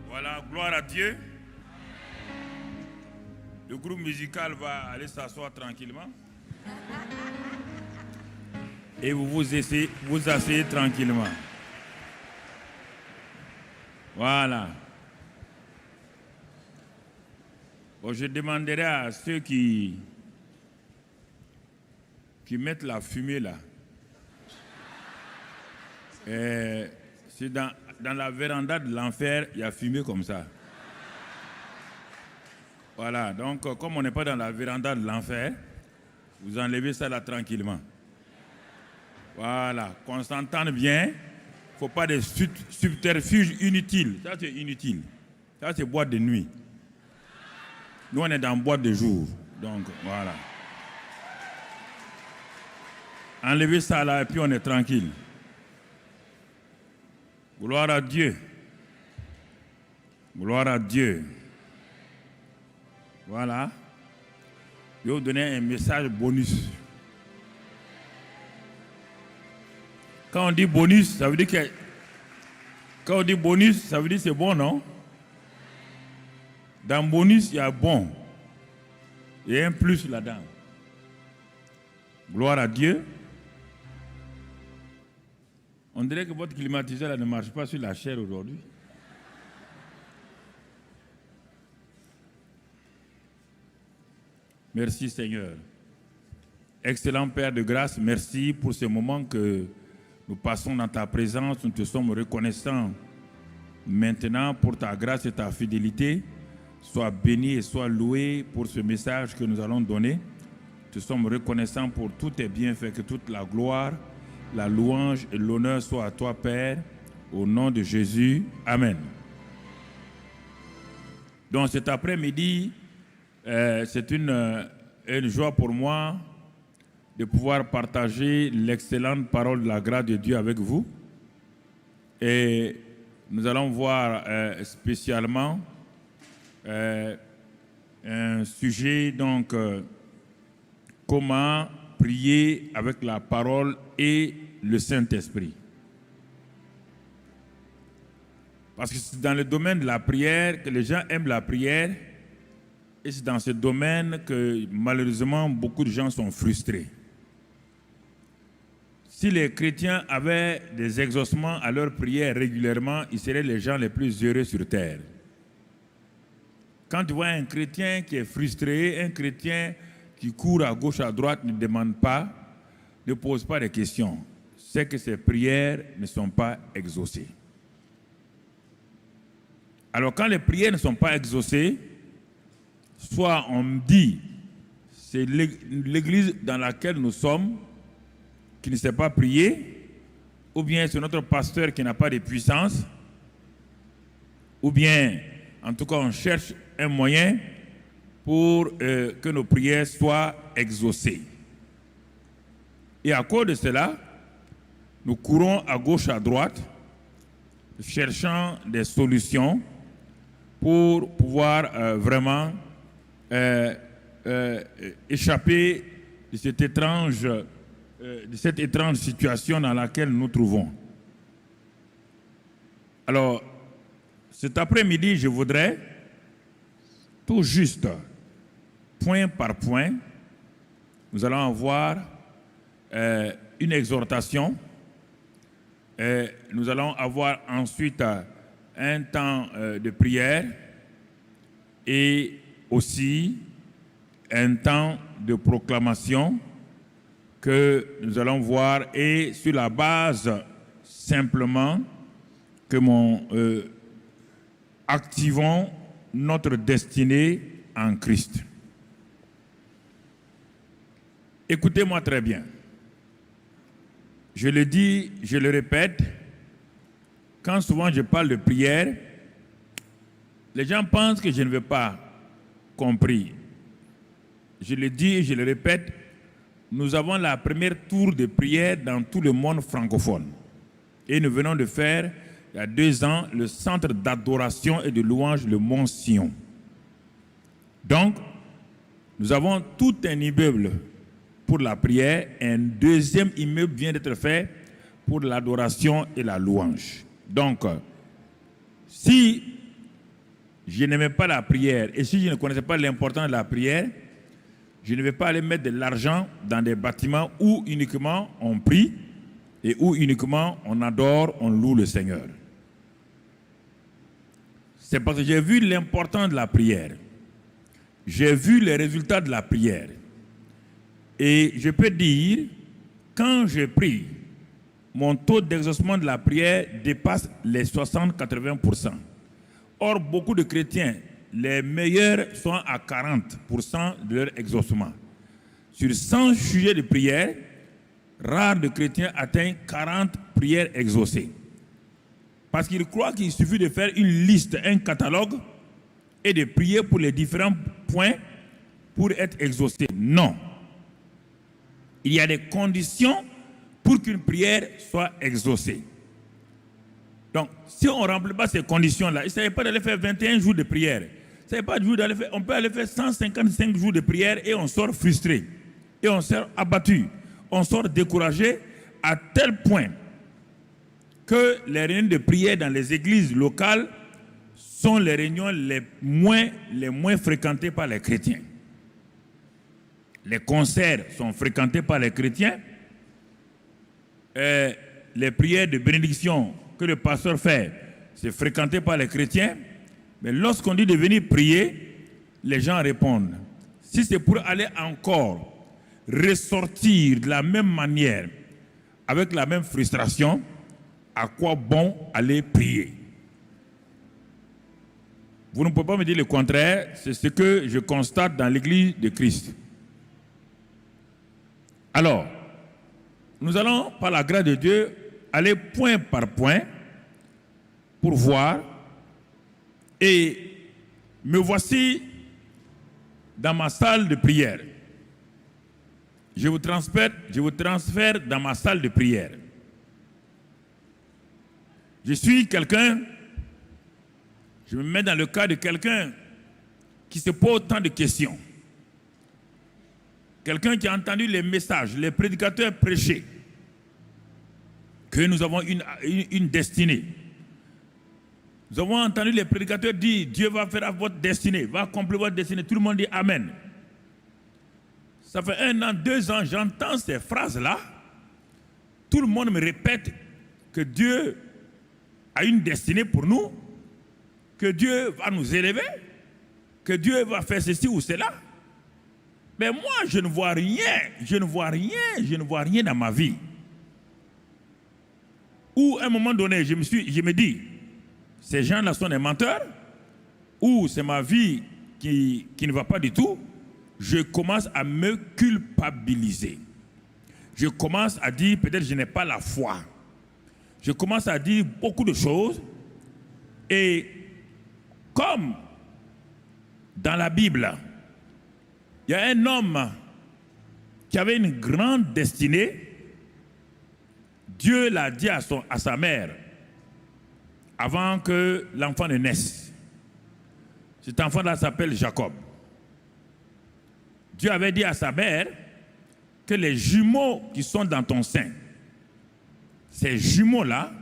Voilà, gloire à Dieu. Le groupe musical va aller s'asseoir tranquillement. Et vous asseyez tranquillement. Voilà. Bon, je demanderai à ceux qui mettent la fumée là. C'est dans la véranda de l'enfer, il y a fumée comme ça. Voilà, donc comme on n'est pas dans la véranda de l'enfer, vous enlevez ça là tranquillement. Voilà, qu'on s'entende bien. Il ne faut pas de subterfuges inutiles. Ça, c'est inutile. Ça, c'est boîte de nuit. Nous, on est dans boîte de jour. Donc, voilà. Enlevez ça là et puis on est tranquille. Gloire à Dieu. Gloire à Dieu. Voilà. Je vais vous donner un message bonus. Quand on dit bonus, ça veut dire que c'est bon, non? Dans bonus, il y a bon. Il y a un plus là-dedans. Gloire à Dieu. On dirait que votre climatiseur là, ne marche pas sur la chair aujourd'hui. Merci Seigneur. Excellent Père de grâce, merci pour ce moment que nous passons dans ta présence. Nous te sommes reconnaissants maintenant pour ta grâce et ta fidélité. Sois béni et sois loué pour ce message que nous allons donner. Nous te sommes reconnaissants pour tous tes bienfaits, que toute la gloire, la louange et l'honneur soient à toi, Père, au nom de Jésus. Amen. Donc cet après-midi, c'est une joie pour moi de pouvoir partager l'excellente parole de la grâce de Dieu avec vous. Et nous allons voir spécialement un sujet, donc, comment prier avec la parole et le Saint-Esprit. Parce que c'est dans le domaine de la prière que les gens aiment la prière. Et c'est dans ce domaine que malheureusement beaucoup de gens sont frustrés. Si les chrétiens avaient des exaucements à leur prière régulièrement, ils seraient les gens les plus heureux sur terre. Quand tu vois un chrétien qui est frustré, un chrétien qui court à gauche, à droite, ne demande pas, ne pose pas de questions, c'est que ses prières ne sont pas exaucées. Alors quand les prières ne sont pas exaucées, soit on me dit, c'est l'église dans laquelle nous sommes qui ne sait pas prier, ou bien c'est notre pasteur qui n'a pas de puissance, ou bien, en tout cas, on cherche un moyen pour que nos prières soient exaucées. Et à cause de cela, nous courons à gauche, à droite, cherchant des solutions pour pouvoir vraiment échapper de cette étrange situation dans laquelle nous nous trouvons. Alors, cet après-midi, je voudrais tout juste, point par point, nous allons avoir une exhortation. Nous allons avoir ensuite un temps de prière et aussi un temps de proclamation que nous allons voir, et sur la base simplement que activons notre destinée en Christ. Écoutez-moi très bien. Je le dis, je le répète, quand souvent je parle de prière, les gens pensent que je ne veux pas compris. Je le dis et je le répète, nous avons la première tour de prière dans tout le monde francophone. Et nous venons de faire, il y a 2 ans, le centre d'adoration et de louange, le Mont Sion. Donc, nous avons tout un immeuble pour la prière, et un deuxième immeuble vient d'être fait pour l'adoration et la louange. Donc, si je n'aimais pas la prière, et si je ne connaissais pas l'importance de la prière, je ne vais pas aller mettre de l'argent dans des bâtiments où uniquement on prie et où uniquement on adore, on loue le Seigneur. C'est parce que j'ai vu l'importance de la prière. J'ai vu les résultats de la prière. Et je peux dire, quand je prie, mon taux d'exaucement de la prière dépasse les 60-80%. Or, beaucoup de chrétiens, les meilleurs sont à 40% de leur exaucement. Sur 100 sujets de prière, rares de chrétiens atteignent 40 prières exaucées. Parce qu'ils croient qu'il suffit de faire une liste, un catalogue, et de prier pour les différents points pour être exaucé. Non. Il y a des conditions pour qu'une prière soit exaucée. Donc, si on ne remplit pas ces conditions-là, il ne s'agit pas d'aller faire 21 jours de prière. Il ne s'agit pas d'aller faire, on peut aller faire 155 jours de prière et on sort frustré. Et on sort abattu. On sort découragé à tel point que les réunions de prière dans les églises locales sont les réunions les moins fréquentées par les chrétiens. Les concerts sont fréquentés par les chrétiens. Les prières de bénédiction que le pasteur fait, c'est fréquenté par les chrétiens. Mais lorsqu'on dit de venir prier, les gens répondent. Si c'est pour aller encore ressortir de la même manière, avec la même frustration, à quoi bon aller prier? Vous ne pouvez pas me dire le contraire, c'est ce que je constate dans l'Église de Christ. Alors, nous allons, par la grâce de Dieu, aller point par point pour voir. Et me voici dans ma salle de prière. Je vous transfère dans ma salle de prière. Je suis quelqu'un, je me mets dans le cas de quelqu'un qui se pose tant de questions. Quelqu'un qui a entendu les messages, les prédicateurs prêcher, que nous avons une destinée. Nous avons entendu les prédicateurs dire, Dieu va faire votre destinée, va accomplir votre destinée. Tout le monde dit Amen. Ça fait 1 an, 2 ans, j'entends ces phrases-là. Tout le monde me répète que Dieu a une destinée pour nous, que Dieu va nous élever, que Dieu va faire ceci ou cela. Mais moi, je ne vois rien dans ma vie. Ou à un moment donné, je me dis, ces gens-là sont des menteurs, ou c'est ma vie qui ne va pas du tout. Je commence à me culpabiliser. Je commence à dire, peut-être je n'ai pas la foi. Je commence à dire beaucoup de choses. Et comme dans la Bible, il y a un homme qui avait une grande destinée. Dieu l'a dit à sa mère avant que l'enfant ne naisse. Cet enfant-là s'appelle Jacob. Dieu avait dit à sa mère que les jumeaux qui sont dans ton sein, ces jumeaux-là,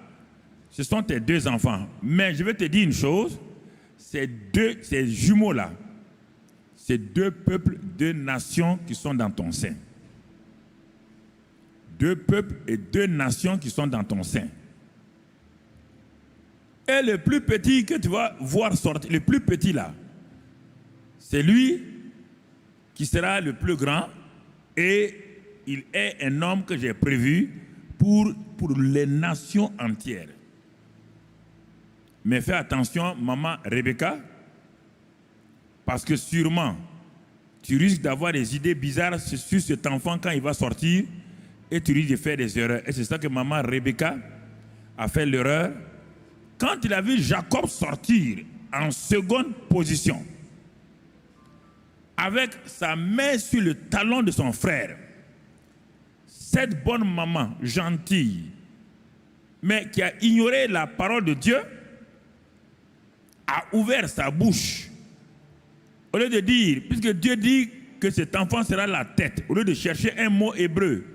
ce sont tes 2 enfants. Mais je vais te dire une chose, ces jumeaux-là, c'est 2 peuples, 2 nations qui sont dans ton sein. 2 peuples et 2 nations qui sont dans ton sein. Et le plus petit que tu vas voir sortir, le plus petit là, c'est lui qui sera le plus grand, et il est un homme que j'ai prévu pour les nations entières. Mais fais attention, maman Rebecca, parce que sûrement, tu risques d'avoir des idées bizarres sur cet enfant quand il va sortir, et tu risques de faire des erreurs. Et c'est ça que maman Rebecca a fait l'erreur. Quand il a vu Jacob sortir en seconde position, avec sa main sur le talon de son frère, cette bonne maman gentille, mais qui a ignoré la parole de Dieu, a ouvert sa bouche. Au lieu de dire, puisque Dieu dit que cet enfant sera la tête, au lieu de chercher un mot hébreu,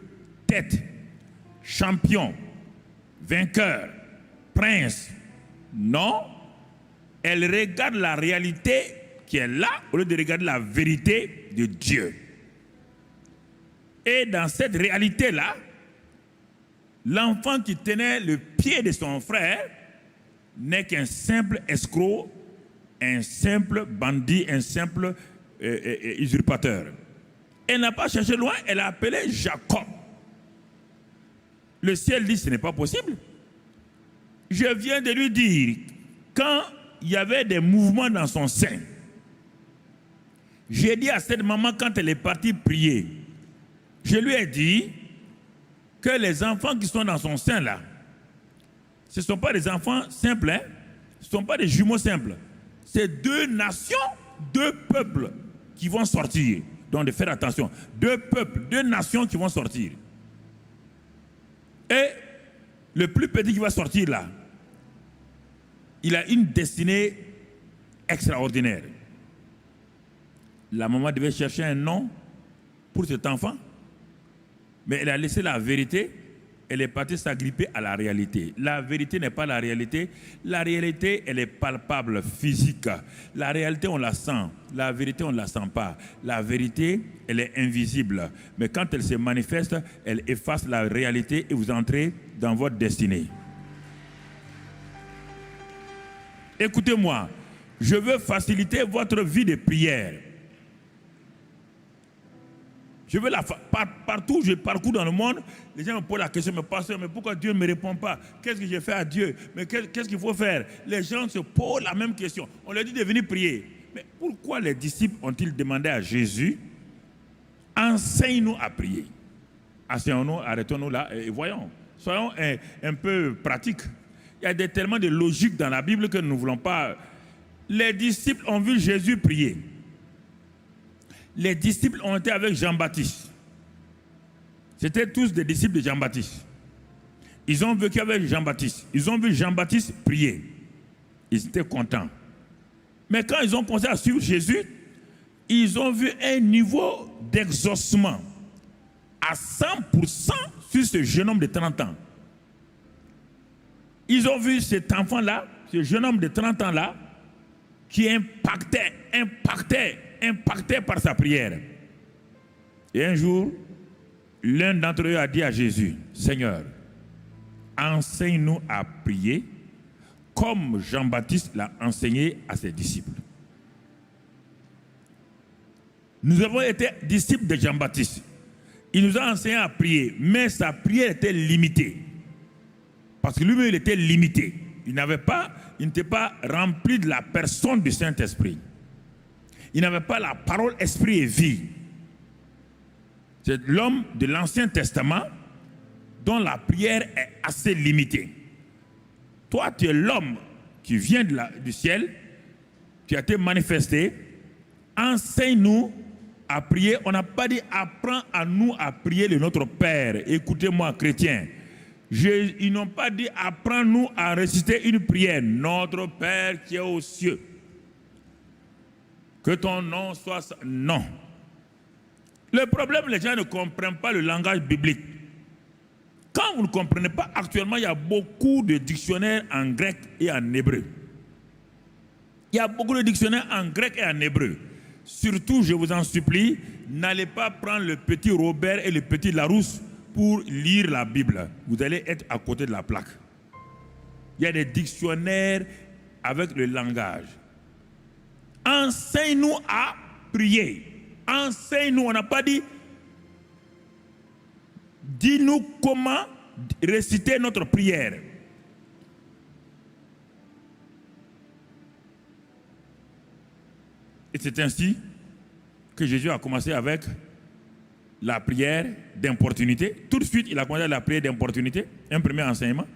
tête, champion, vainqueur, prince, non, Elle regarde la réalité qui est là au lieu de regarder la vérité de Dieu. Et dans cette réalité-là, l'enfant qui tenait le pied de son frère n'est qu'un simple escroc, un simple bandit, un simple usurpateur. Elle n'a pas cherché loin, elle a appelé Jacob. Le ciel dit, ce n'est pas possible. Je viens de lui dire, quand il y avait des mouvements dans son sein, j'ai dit à cette maman, quand elle est partie prier, je lui ai dit que les enfants qui sont dans son sein là, ce ne sont pas des enfants simples, hein? Ce ne sont pas des jumeaux simples. C'est deux nations, deux peuples qui vont sortir. Donc de faire attention. Deux peuples, deux nations qui vont sortir. Et le plus petit qui va sortir là, il a une destinée extraordinaire. La maman devait chercher un nom pour cet enfant, mais elle a laissé la vérité, elle est partie s'agripper à la réalité. La vérité n'est pas la réalité. La réalité, elle est palpable, physique. La réalité, on la sent. La vérité, on ne la sent pas. La vérité, elle est invisible. Mais quand elle se manifeste, elle efface la réalité et vous entrez dans votre destinée. Écoutez-moi, je veux faciliter votre vie de prière. Je veux partout où je parcours dans le monde, les gens me posent la question, mais pasteur, mais pourquoi Dieu ne me répond pas? Qu'est-ce que j'ai fait à Dieu? Mais qu'est-ce qu'il faut faire? Les gens se posent la même question. On leur dit de venir prier. Mais pourquoi les disciples ont-ils demandé à Jésus, enseigne-nous à prier? Asseyons-nous, arrêtons-nous là et voyons. Soyons un peu pratiques. Il y a tellement de logique dans la Bible que nous ne voulons pas. Les disciples ont vu Jésus prier. Les disciples ont été avec Jean-Baptiste. C'était tous des disciples de Jean-Baptiste. Ils ont vécu avec Jean-Baptiste. Ils ont vu Jean-Baptiste prier. Ils étaient contents. Mais quand ils ont commencé à suivre Jésus, ils ont vu un niveau d'exaucement à 100% sur ce jeune homme de 30 ans. Ils ont vu cet enfant-là, ce jeune homme de 30 ans-là, qui impactait par sa prière. Et un jour, l'un d'entre eux a dit à Jésus, Seigneur, enseigne-nous à prier comme Jean-Baptiste l'a enseigné à ses disciples. Nous avons été disciples de Jean-Baptiste. Il nous a enseigné à prier, mais sa prière était limitée. Parce que lui-même, il était limité. Il n'était pas rempli de la personne du Saint-Esprit. Il n'avait pas la parole esprit et vie. C'est l'homme de l'Ancien Testament dont la prière est assez limitée. Toi, tu es l'homme qui vient du ciel, qui a été manifesté. Enseigne-nous à prier. On n'a pas dit apprends à nous à prier le Notre Père. Écoutez-moi, chrétiens. Ils n'ont pas dit apprends-nous à réciter une prière. Notre Père qui est aux cieux. Que ton nom soit... Non. Le problème, les gens ne comprennent pas le langage biblique. Quand vous ne comprenez pas, actuellement, il y a beaucoup de dictionnaires en grec et en hébreu. Il y a beaucoup de dictionnaires en grec et en hébreu. Surtout, je vous en supplie, n'allez pas prendre le petit Robert et le petit Larousse pour lire la Bible. Vous allez être à côté de la plaque. Il y a des dictionnaires avec le langage. Enseigne-nous à prier. Enseigne-nous, on n'a pas dit dis-nous comment réciter notre prière. Et c'est ainsi que Jésus a commencé avec la prière d'importunité. Tout de suite, il a commencé la prière d'importunité, un premier enseignement.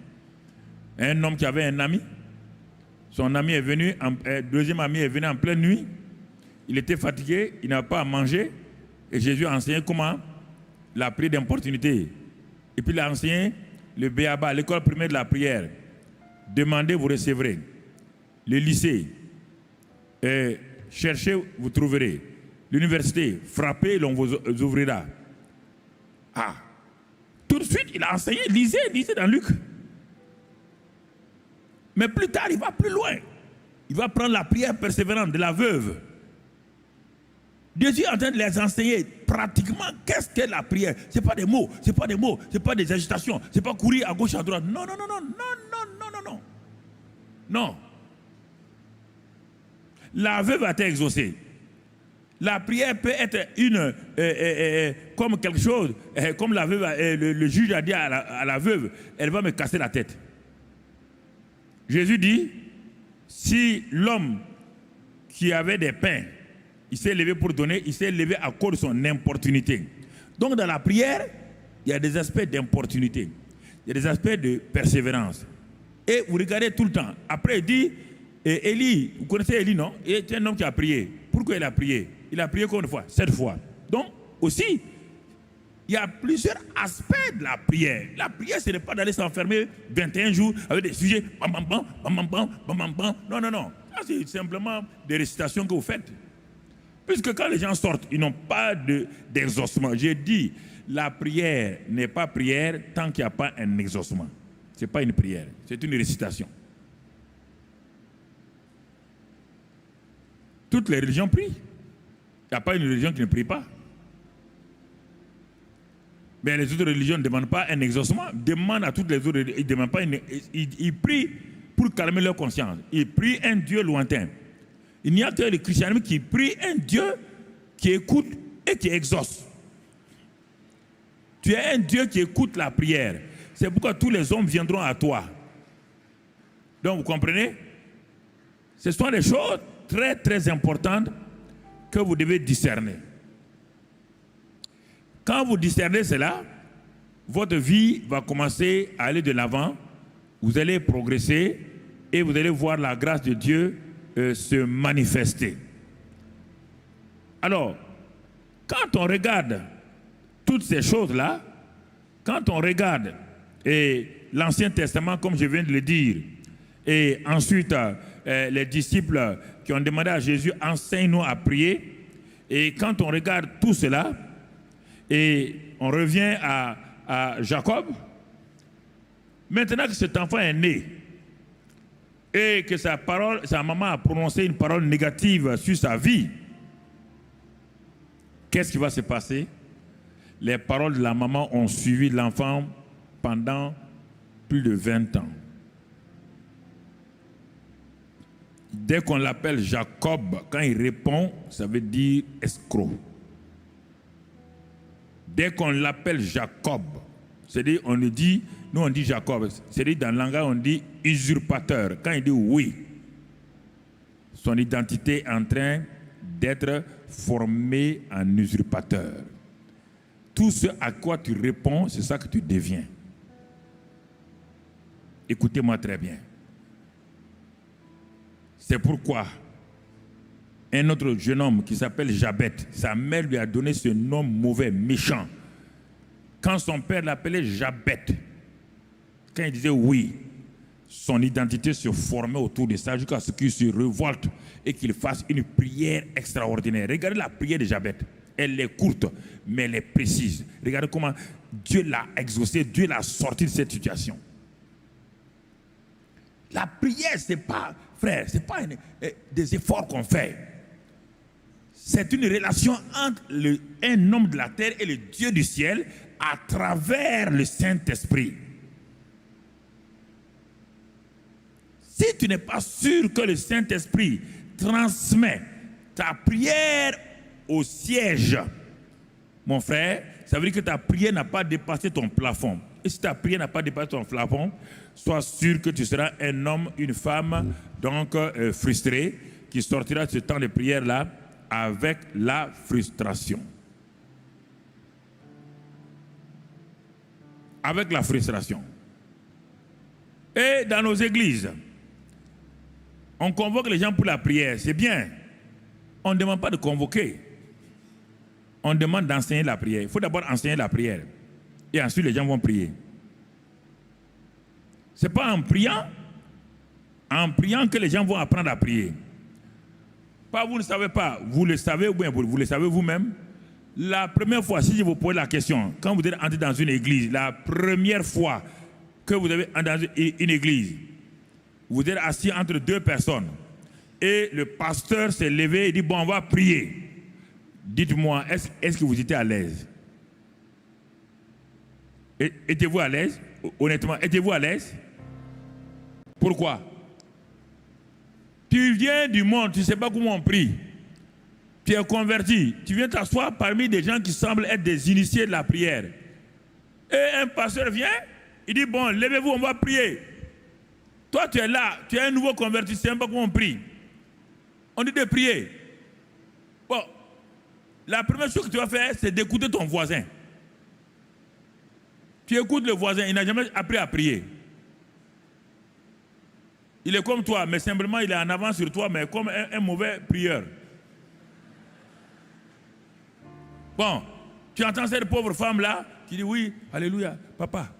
Un homme qui avait un ami, son ami est venu, deuxième ami est venu en pleine nuit. Il était fatigué, il n'avait pas à manger. Et Jésus a enseigné comment la prière d'importunité. Et puis il a enseigné le B.A.B.A., l'école primaire de la prière. Demandez, vous recevrez. Le lycée, cherchez, vous trouverez. L'université, frappez, l'on vous ouvrira. Ah, tout de suite, il a enseigné, lisez dans Luc. Mais plus tard, il va plus loin. Il va prendre la prière persévérante de la veuve. Jésus est en train de les enseigner pratiquement qu'est-ce qu'est la prière. Ce n'est pas des mots, ce n'est pas des mots, ce n'est pas des agitations, ce n'est pas courir à gauche, à droite. Non, non, non, non, non, non, non, non, non. Non. La veuve a été exaucée. La prière peut être comme quelque chose, comme la veuve, le juge a dit à la veuve, elle va me casser la tête. Jésus dit, si l'homme qui avait des pains, il s'est levé pour donner, il s'est levé à cause de son importunité. Donc dans la prière, il y a des aspects d'importunité, il y a des aspects de persévérance. Et vous regardez tout le temps. Après il dit, Élie, vous connaissez Élie, non? C'est un homme qui a prié. Pourquoi il a prié? Il a prié combien de fois? 7 fois. Donc aussi, il y a plusieurs aspects de la prière. La prière, ce n'est pas d'aller s'enfermer 21 jours avec des sujets, bam, bam, bam, bam, bam, bam, bam, bam. Non, non, non. C'est simplement des récitations que vous faites. Puisque quand les gens sortent, ils n'ont pas d'exaucement. J'ai dit, la prière n'est pas prière tant qu'il n'y a pas un exaucement. Ce n'est pas une prière, c'est une récitation. Toutes les religions prient. Il n'y a pas une religion qui ne prie pas. Mais les autres religions ne demandent pas un exaucement. Ils demandent à toutes les autres religions. Ils ne demandent pas ils prient pour calmer leur conscience. Ils prient un Dieu lointain. Il n'y a que le christianisme qui prie un Dieu qui écoute et qui exauce. Tu es un Dieu qui écoute la prière. C'est pourquoi tous les hommes viendront à toi. Donc vous comprenez? Ce sont des choses très très importantes que vous devez discerner. Quand vous discernez cela, votre vie va commencer à aller de l'avant, vous allez progresser et vous allez voir la grâce de Dieu se manifester. Alors, quand on regarde toutes ces choses-là, quand on regarde l'Ancien Testament, comme je viens de le dire, et ensuite les disciples qui ont demandé à Jésus, enseigne-nous à prier, et quand on regarde tout cela, et on revient à Jacob, maintenant que cet enfant est né, et que sa maman a prononcé une parole négative sur sa vie, qu'est-ce qui va se passer? Les paroles de la maman ont suivi l'enfant pendant plus de 20 ans. Dès qu'on l'appelle Jacob, quand il répond, ça veut dire escroc. Dès qu'on l'appelle Jacob, c'est-à-dire on le dit, nous on dit Jacob, c'est-à-dire dans le langage on dit usurpateur. Quand il dit oui, son identité est en train d'être formée en usurpateur. Tout ce à quoi tu réponds, c'est ça que tu deviens. Écoutez-moi très bien. C'est pourquoi un autre jeune homme qui s'appelle Jabet, sa mère lui a donné ce nom mauvais, méchant. Quand son père l'appelait Jabet, quand il disait oui, son identité se formait autour de ça jusqu'à ce qu'il se révolte et qu'il fasse une prière extraordinaire. Regardez la prière de Jabet. Elle est courte, mais elle est précise. Regardez comment Dieu l'a exaucé, Dieu l'a sorti de cette situation. La prière, ce n'est pas, frère, ce n'est pas des efforts qu'on fait. C'est une relation entre un homme de la terre et le Dieu du ciel à travers le Saint-Esprit. Si tu n'es pas sûr que le Saint-Esprit transmet ta prière au siège, mon frère, ça veut dire que ta prière n'a pas dépassé ton plafond. Et si ta prière n'a pas dépassé ton plafond, sois sûr que tu seras un homme, une femme, donc frustré, qui sortira de ce temps de prière-là avec la frustration. Avec la frustration. Et dans nos églises, on convoque les gens pour la prière, c'est bien. On ne demande pas de convoquer. On demande d'enseigner la prière. Il faut d'abord enseigner la prière. Et ensuite, les gens vont prier. Ce n'est pas en priant que les gens vont apprendre à prier. Pas vous ne savez pas, vous le savez ou bien vous le savez vous-même. La première fois, si je vous pose la question, quand vous êtes entré dans une église, la première fois que vous avez entré dans une église, vous êtes assis entre deux personnes. et le pasteur s'est levé et dit, bon, on va prier. Dites-moi, est-ce que vous étiez à l'aise? Étiez-vous à l'aise? Honnêtement, étiez-vous à l'aise? Pourquoi? Tu viens du monde, tu ne sais pas comment on prie. Tu es converti, tu viens t'asseoir parmi des gens qui semblent être des initiés de la prière. Et un pasteur vient, il dit, bon, levez-vous, on va prier. Toi, tu es là, tu es un nouveau converti, tu ne sais même pas comment on prie. On dit de prier. Bon, la première chose que tu vas faire, c'est d'écouter ton voisin. Tu écoutes le voisin, il n'a jamais appris à prier. Il est comme toi, mais simplement il est en avance sur toi, mais comme un mauvais prieur. Bon, tu entends cette pauvre femme-là qui dit oui, alléluia, papa.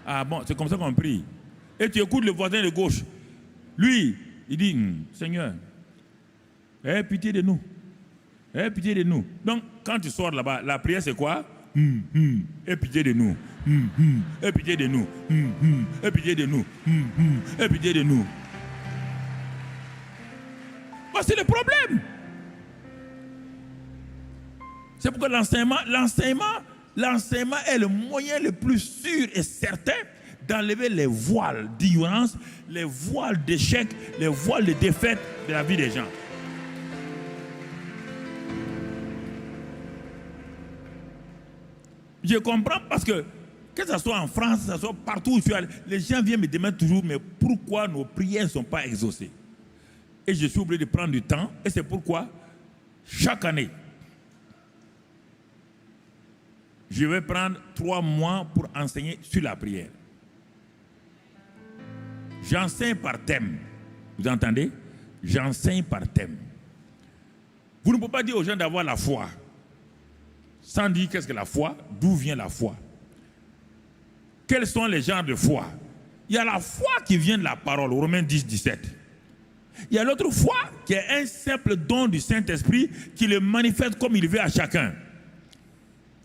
Ah bon, c'est comme ça qu'on prie. Et tu écoutes le voisin de gauche. Lui, il dit, Seigneur, aie pitié de nous. Aie pitié de nous. Donc, quand tu sors là-bas, la prière c'est quoi? Aie pitié de nous. Aie pitié de nous. Aie pitié de nous. Aie pitié de nous. C'est le problème. C'est pourquoi l'enseignement est le moyen le plus sûr et certain d'enlever les voiles d'ignorance, les voiles d'échec, les voiles de défaite de la vie des gens. Je comprends parce que ce soit en France, que ce soit partout où je suis allé, les gens viennent me demander toujours, mais pourquoi nos prières ne sont pas exaucées? Et je suis obligé de prendre du temps, et c'est pourquoi chaque année, je vais prendre 3 mois pour enseigner sur la prière. J'enseigne par thème. Vous entendez? J'enseigne par thème. Vous ne pouvez pas dire aux gens d'avoir la foi sans dire qu'est-ce que la foi, d'où vient la foi. Quels sont les genres de foi? Il y a la foi qui vient de la parole, Romains 10, 17. Il y a l'autre foi qui est un simple don du Saint-Esprit qui le manifeste comme il veut à chacun.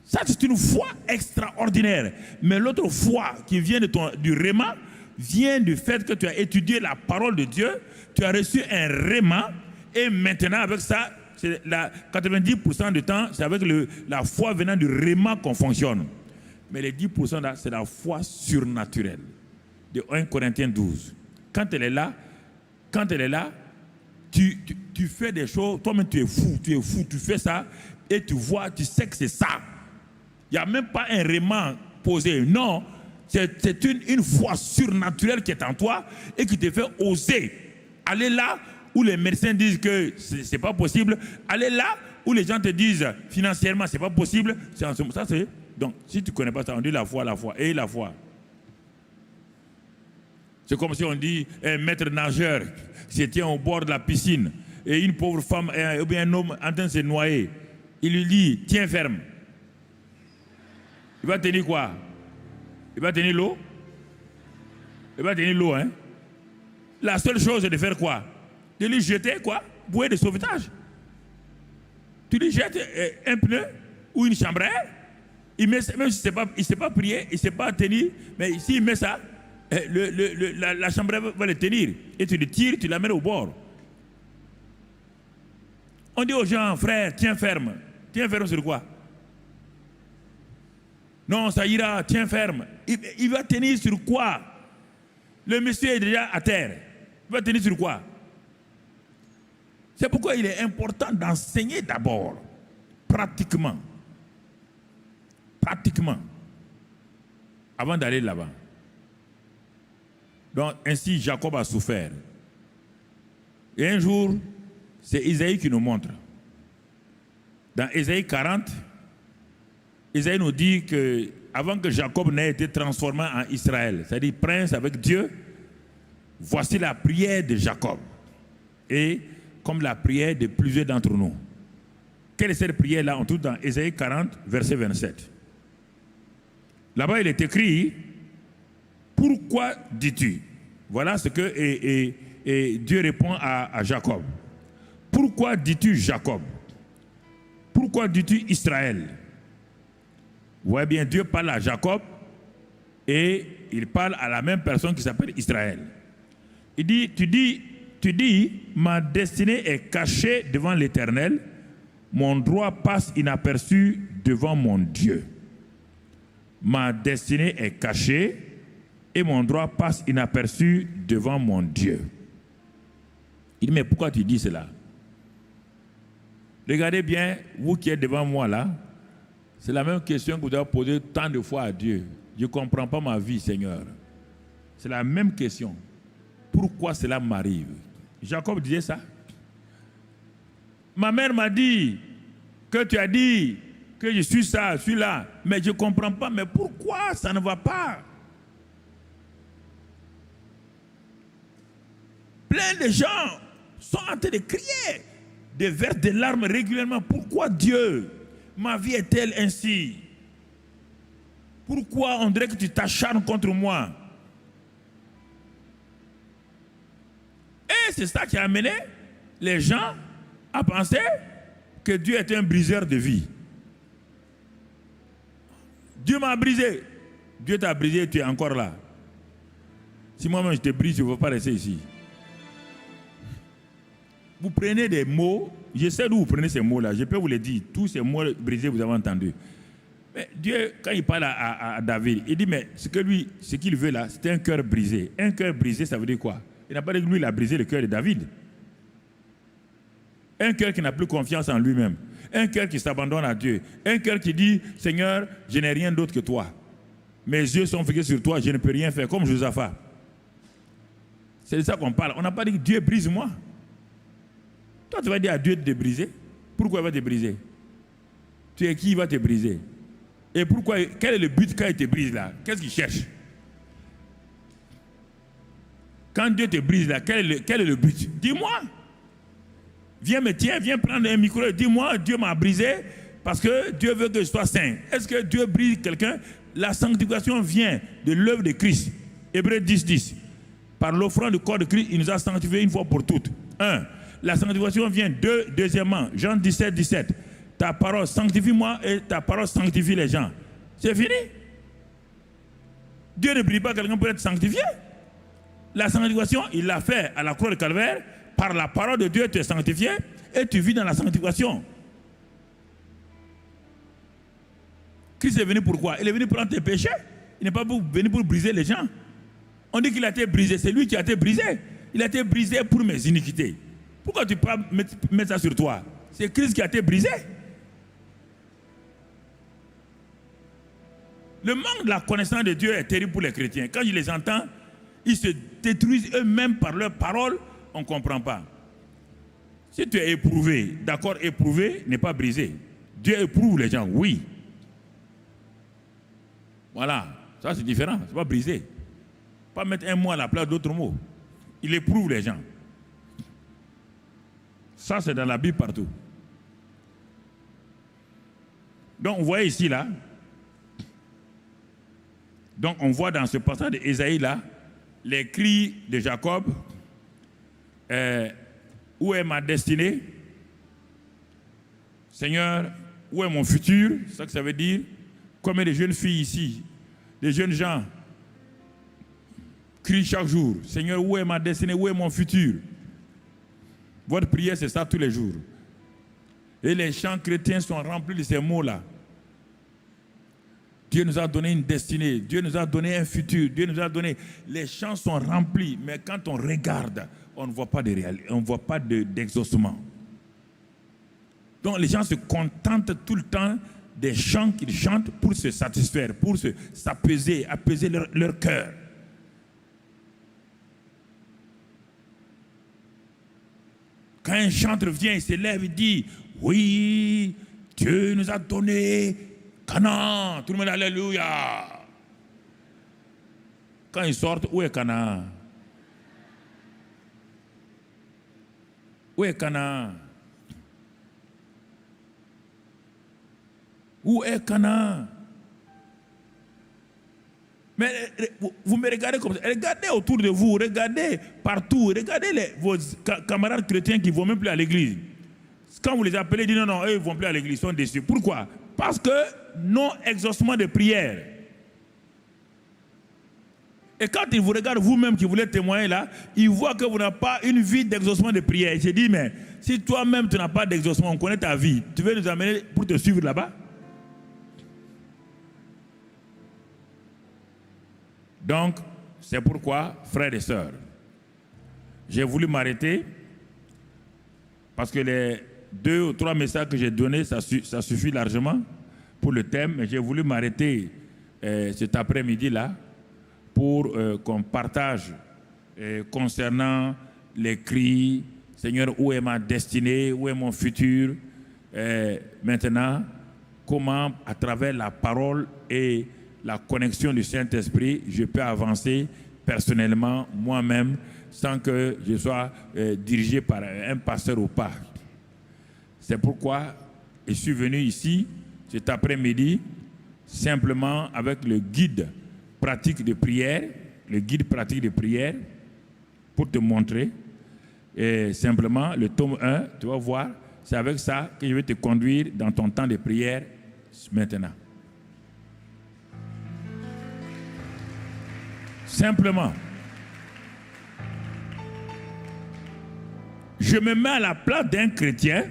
Ça, c'est une foi extraordinaire. Mais l'autre foi qui vient du réma vient du fait que tu as étudié la parole de Dieu, tu as reçu un réma, et maintenant, avec ça, 90% du temps, c'est avec la foi venant du réma qu'on fonctionne. Mais les 10% là, c'est la foi surnaturelle. De 1 Corinthiens 12. Quand elle est là, tu fais des choses, toi-même tu es fou, tu fais ça, et tu vois, tu sais que c'est ça. Il n'y a même pas un réma posé. Non, c'est une foi surnaturelle qui est en toi et qui te fait oser aller là où les médecins disent que ce n'est pas possible, aller là où les gens te disent financièrement ce n'est pas possible. Ça, donc, si tu ne connais pas ça, on dit la foi, et la foi. C'est comme si on dit un maître nageur qui se tient au bord de la piscine et une pauvre femme ou bien un homme en train de se noyer. Il lui dit, tiens ferme. Il va tenir quoi? Il va tenir l'eau? Il va tenir l'eau, hein? La seule chose, c'est de faire quoi? De lui jeter quoi? Bouée de sauvetage. Tu lui jettes un pneu ou une chambre à air. Il met, même s'il ne sait pas prier, il ne sait pas tenir, mais s'il met ça, la chambre à air va le tenir. Et tu le tires, tu l'amènes au bord. On dit aux gens, frère, tiens ferme. Tiens ferme sur quoi? Non, ça ira, tiens ferme. Il va tenir sur quoi? Le monsieur est déjà à terre. Il va tenir sur quoi? C'est pourquoi il est important d'enseigner d'abord, pratiquement, avant d'aller là-bas. Donc, ainsi, Jacob a souffert. Et un jour, c'est Isaïe qui nous montre. Dans Isaïe 40, Isaïe nous dit que avant que Jacob n'ait été transformé en Israël, c'est-à-dire prince avec Dieu, voici la prière de Jacob. Et comme la prière de plusieurs d'entre nous. Quelle est cette prière-là? On trouve dans Isaïe 40, verset 27. Là-bas, il est écrit, pourquoi dis-tu? Voilà ce que et Dieu répond à Jacob. Pourquoi dis-tu Jacob? Pourquoi dis-tu Israël? Vous voyez bien, Dieu parle à Jacob et il parle à la même personne qui s'appelle Israël. Il dit, tu dis, ma destinée est cachée devant l'Éternel, mon droit passe inaperçu devant mon Dieu. Ma destinée est cachée et mon droit passe inaperçu devant mon Dieu. Il dit, mais pourquoi tu dis cela? Regardez bien, vous qui êtes devant moi là, c'est la même question que vous avez posée tant de fois à Dieu. Je ne comprends pas ma vie, Seigneur. C'est la même question. Pourquoi cela m'arrive? Jacob disait ça. Ma mère m'a dit que tu as dit que je suis ça, je suis là, mais je ne comprends pas. Mais pourquoi ça ne va pas? Plein de gens sont en train de crier, de verser des larmes régulièrement. Pourquoi Dieu? Ma vie est-elle ainsi? Pourquoi on dirait que tu t'acharnes contre moi? Et c'est ça qui a amené les gens à penser que Dieu est un briseur de vie. Dieu m'a brisé. Dieu t'a brisé et tu es encore là. Si moi-même je te brise, je ne veux pas rester ici. Vous prenez des mots, je sais d'où vous prenez ces mots-là, je peux vous les dire. Tous ces mots brisés, vous avez entendu. Mais Dieu, quand il parle à David, il dit, mais ce qu'il veut là, c'est un cœur brisé. Un cœur brisé, ça veut dire quoi? Il n'a pas dit que lui, il a brisé le cœur de David. Un cœur qui n'a plus confiance en lui-même. Un cœur qui s'abandonne à Dieu. Un cœur qui dit, Seigneur, je n'ai rien d'autre que toi. Mes yeux sont fixés sur toi, je ne peux rien faire, comme Josaphat. C'est de ça qu'on parle. On n'a pas dit que Dieu brise moi. Toi, tu vas dire à Dieu de te briser. Pourquoi il va te briser? Tu es qui va te briser? Et pourquoi? Quel est le but quand il te brise là? Qu'est-ce qu'il cherche? Quand Dieu te brise là, quel est le but? Dis-moi. Viens prendre un micro et dis-moi, Dieu m'a brisé parce que Dieu veut que je sois saint. Est-ce que Dieu brise quelqu'un? La sanctification vient de l'œuvre de Christ. Hébreux 10. Par l'offrande du corps de Christ, il nous a sanctifiés une fois pour toutes. 1. La sanctification vient deuxièmement, Jean 17. Ta parole sanctifie-moi et ta parole sanctifie les gens. C'est fini. Dieu ne brise pas quelqu'un pour être sanctifié. La sanctification, il l'a fait à la croix de Calvaire. Par la parole de Dieu, tu es sanctifié et tu vis dans la sanctification. Christ est venu pourquoi? Il est venu prendre tes péchés. Il n'est pas venu pour briser les gens. On dit qu'il a été brisé. C'est lui qui a été brisé. Il a été brisé pour mes iniquités. Pourquoi tu peux mettre ça sur toi? C'est Christ qui a été brisé. Le manque de la connaissance de Dieu est terrible pour les chrétiens. Quand je les entends, ils se détruisent eux-mêmes par leurs paroles. On ne comprend pas. Si tu es éprouvé, d'accord, éprouvé n'est pas brisé. Dieu éprouve les gens, oui. Voilà, ça c'est différent, c'est pas brisé. Pas mettre un mot à la place d'autres mots. Il éprouve les gens. Ça c'est dans la Bible partout. Donc, vous voyez ici, là. Donc, on voit dans ce passage d'Ésaïe, là, les cris de Jacob. Où est ma destinée? Seigneur, où est mon futur? C'est ça que ça veut dire. Combien de jeunes filles ici, des jeunes gens, crient chaque jour. Seigneur, où est ma destinée? Où est mon futur? Votre prière, c'est ça tous les jours. Et les chants chrétiens sont remplis de ces mots-là. Dieu nous a donné une destinée, Dieu nous a donné un futur, Dieu nous a donné... Les chants sont remplis, mais quand on regarde, on ne voit pas de réalité, on ne voit pas d'exaucement. Donc les gens se contentent tout le temps des chants qu'ils chantent pour se satisfaire, pour s'apaiser, apaiser leur cœur. Quand un chanteur vient, il se lève et dit, oui, Dieu nous a donné Canaan. Tout le monde, alléluia. Quand ils sortent, où est Canaan? Où est Canaan? Où est Canaan? Mais vous me regardez comme ça. Regardez autour de vous, regardez partout, regardez vos camarades chrétiens qui ne vont même plus à l'église. Quand vous les appelez, ils disent non, eux ils ne vont plus à l'église, ils sont déçus. Pourquoi? Parce que non exaucement de prière. Et quand il vous regarde vous-même qui voulez témoigner là, il voit que vous n'avez pas une vie d'exaucement de prière. Il se dit, mais si toi-même tu n'as pas d'exaucement, on connaît ta vie, tu veux nous amener pour te suivre là-bas? Donc, c'est pourquoi, frères et sœurs, j'ai voulu m'arrêter parce que les 2 ou 3 messages que j'ai donnés, ça suffit largement pour le thème, mais j'ai voulu m'arrêter cet après-midi-là pour qu'on partage concernant les cris, Seigneur, où est ma destinée, où est mon futur, maintenant, comment à travers la parole et la connexion du Saint-Esprit, je peux avancer personnellement, moi-même, sans que je sois dirigé par un pasteur ou pas. C'est pourquoi je suis venu ici cet après-midi, simplement avec le guide pratique de prière, pour te montrer. Et simplement, le tome 1, tu vas voir, c'est avec ça que je vais te conduire dans ton temps de prière maintenant. Simplement. Je me mets à la place d'un chrétien.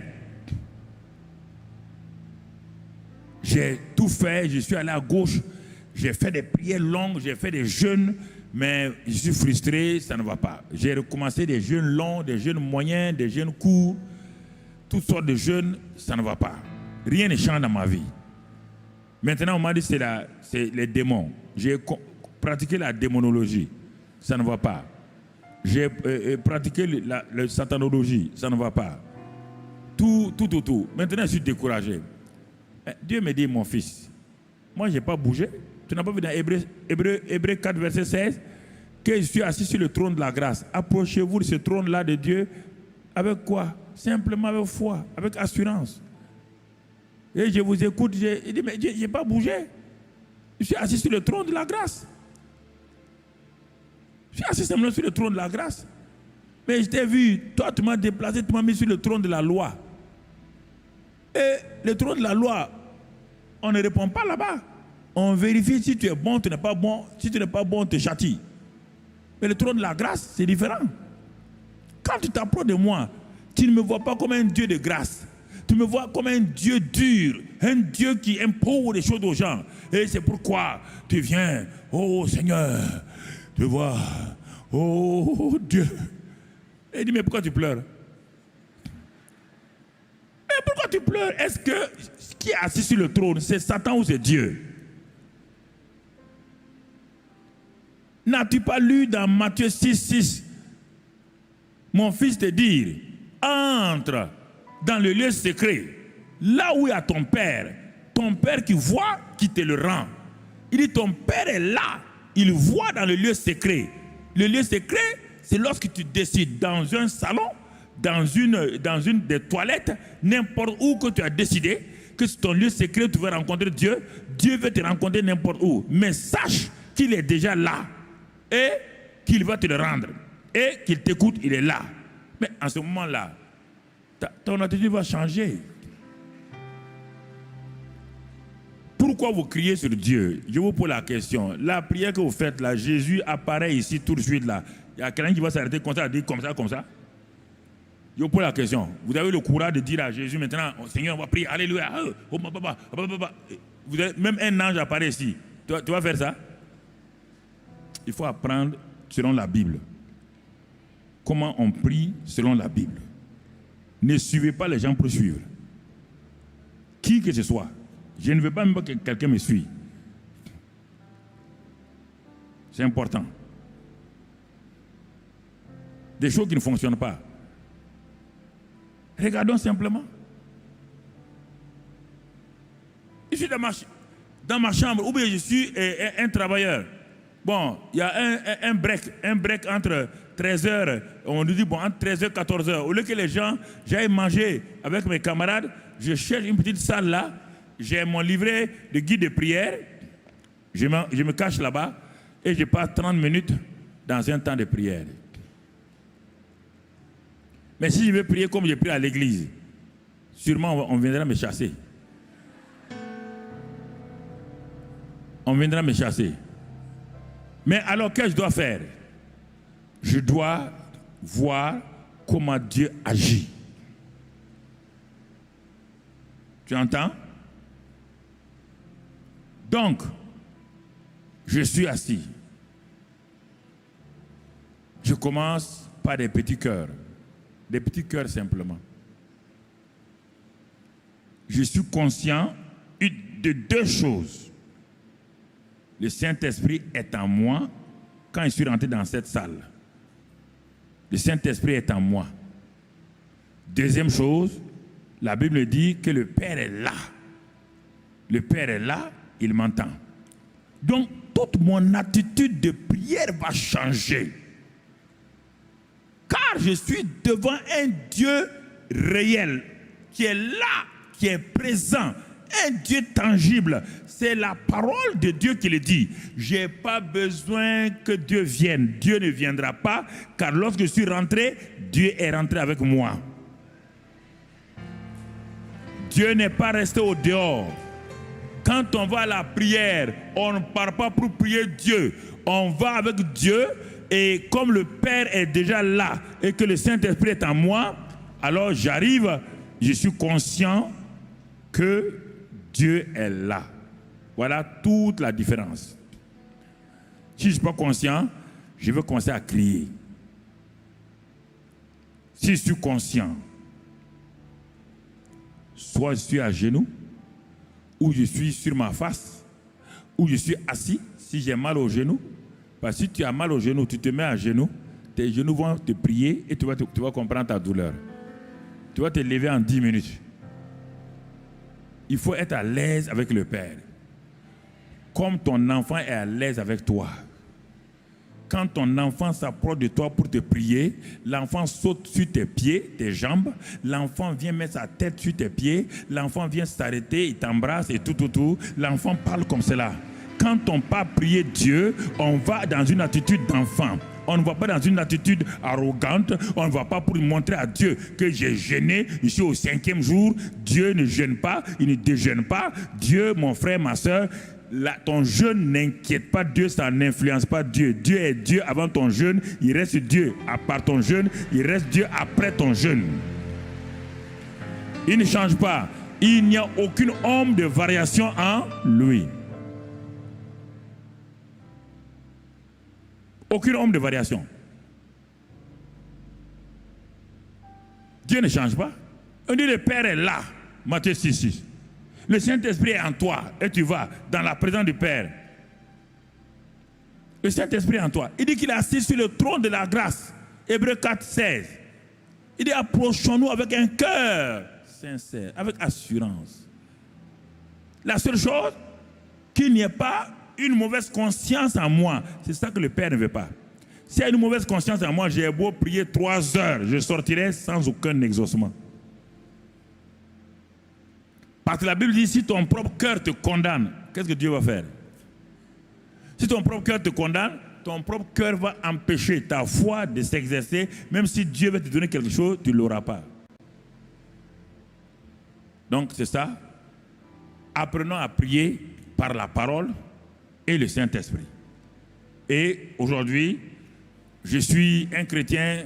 J'ai tout fait, je suis allé à gauche, j'ai fait des prières longues, j'ai fait des jeûnes, mais je suis frustré, ça ne va pas. J'ai recommencé des jeûnes longs, des jeûnes moyens, des jeûnes courts, toutes sortes de jeûnes, ça ne va pas. Rien ne change dans ma vie. Maintenant, on m'a dit que c'est les démons. J'ai pratiqué la démonologie, ça ne va pas. J'ai pratiqué la satanologie, ça ne va pas. Tout. Maintenant, je suis découragé. Dieu me dit, mon fils, moi, je n'ai pas bougé. Tu n'as pas vu dans Hébreux 4, verset 16, que je suis assis sur le trône de la grâce. Approchez-vous de ce trône-là de Dieu. Avec quoi? Simplement avec foi, avec assurance. Et je vous écoute, il dit, mais je n'ai pas bougé. Je suis assis sur le trône de la grâce. Je suis assis simplement sur le trône de la grâce. Mais je t'ai vu, toi, tu m'as déplacé, tu m'as mis sur le trône de la loi. Et le trône de la loi, on ne répond pas là-bas. On vérifie si tu es bon, tu n'es pas bon. Si tu n'es pas bon, on te châtie. Mais le trône de la grâce, c'est différent. Quand tu t'approches de moi, tu ne me vois pas comme un Dieu de grâce. Tu me vois comme un Dieu dur, un Dieu qui impose des choses aux gens. Et c'est pourquoi tu viens, oh Seigneur, tu vois, oh Dieu. Et il dit, mais pourquoi tu pleures? Mais pourquoi tu pleures? Est-ce que qui est assis sur le trône, c'est Satan ou c'est Dieu? N'as-tu pas lu dans Matthieu 6, mon fils te dire, entre dans le lieu secret, là où il y a ton père qui voit, qui te le rend. Il dit, ton père est là, il voit dans le lieu secret. Le lieu secret, c'est lorsque tu décides dans un salon, dans une des toilettes, n'importe où que tu as décidé, que c'est ton lieu secret, tu veux rencontrer Dieu, Dieu veut te rencontrer n'importe où. Mais sache qu'il est déjà là et qu'il va te le rendre. Et qu'il t'écoute, il est là. Mais en ce moment-là, ton attitude va changer. Pourquoi vous criez sur Dieu? Je vous pose la question. La prière que vous faites là, Jésus apparaît ici tout de suite là. Il y a quelqu'un qui va s'arrêter comme ça, dire comme ça. Je vous pose la question. Vous avez le courage de dire à Jésus maintenant, oh, Seigneur, on va prier, alléluia. Vous avez, même un ange apparaît ici. Tu vas faire ça? Il faut apprendre selon la Bible. Comment on prie selon la Bible. Ne suivez pas les gens pour suivre. Qui que ce soit. Je ne veux pas même que quelqu'un me suive. C'est important. Des choses qui ne fonctionnent pas. Regardons simplement. Je suis dans ma chambre, ou bien je suis un travailleur. Bon, il y a un break entre 13h, on nous dit bon, entre 13h et 14h. Au lieu que les gens, j'aille manger avec mes camarades, je cherche une petite salle là, j'ai mon livret de guide de prière, je me cache là-bas et je passe 30 minutes dans un temps de prière. Mais si je veux prier comme je prie à l'église, sûrement on viendra me chasser. On viendra me chasser. Mais alors, qu'est-ce que je dois faire? Je dois voir comment Dieu agit. Tu entends? Donc, je suis assis. Je commence par des petits cœurs. Des petits cœurs simplement. Je suis conscient de deux choses. Le Saint-Esprit est en moi quand je suis rentré dans cette salle. Le Saint-Esprit est en moi. Deuxième chose, la Bible dit que le Père est là. Le Père est là, il m'entend. Donc, toute mon attitude de prière va changer. Car je suis devant un Dieu réel, qui est là, qui est présent, un Dieu tangible. C'est la parole de Dieu qui le dit. Je n'ai pas besoin que Dieu vienne. Dieu ne viendra pas, car lorsque je suis rentré, Dieu est rentré avec moi. Dieu n'est pas resté au dehors. Quand on va à la prière, on ne part pas pour prier Dieu. On va avec Dieu, et comme le Père est déjà là et que le Saint-Esprit est en moi, alors j'arrive, je suis conscient que Dieu est là. Voilà toute la différence. Si je ne suis pas conscient, je vais commencer à crier. Si je suis conscient, soit je suis à genoux, ou je suis sur ma face, ou je suis assis si j'ai mal au genou. Parce que si tu as mal au genou, tu te mets à genoux, tes genoux vont te prier et tu vas comprendre ta douleur. Tu vas te lever en 10 minutes. Il faut être à l'aise avec le Père. Comme ton enfant est à l'aise avec toi. Quand ton enfant s'approche de toi pour te prier, l'enfant saute sur tes pieds, tes jambes, l'enfant vient mettre sa tête sur tes pieds, l'enfant vient s'arrêter, il t'embrasse et tout. L'enfant parle comme cela. Quand on part prier Dieu, on va dans une attitude d'enfant. On ne va pas dans une attitude arrogante. On ne va pas pour montrer à Dieu que j'ai jeûné. Je suis au 5e jour. Dieu ne jeûne pas. Il ne déjeûne pas. Dieu, mon frère, ma soeur, ton jeûne n'inquiète pas Dieu. Ça n'influence pas Dieu. Dieu est Dieu avant ton jeûne. Il reste Dieu à part ton jeûne. Il reste Dieu après ton jeûne. Il ne change pas. Il n'y a aucune ombre de variation en lui. Aucune ombre de variation. Dieu ne change pas. On dit le Père est là. Matthieu 6:6. Le Saint-Esprit est en toi et tu vas dans la présence du Père. Le Saint-Esprit est en toi. Il dit qu'il est assis sur le trône de la grâce. Hébreux 4:16. Il dit approchons-nous avec un cœur sincère, avec assurance. La seule chose, qu'il n'y ait pas une mauvaise conscience en moi. C'est ça que le Père ne veut pas. S'il y a une mauvaise conscience en moi, j'ai beau prier 3 heures, je sortirai sans aucun exaucement. Parce que la Bible dit, si ton propre cœur te condamne, qu'est-ce que Dieu va faire? Si ton propre cœur te condamne, ton propre cœur va empêcher ta foi de s'exercer. Même si Dieu veut te donner quelque chose, tu ne l'auras pas. Donc c'est ça. Apprenons à prier par la parole et le Saint-Esprit. Et aujourd'hui, je suis un chrétien,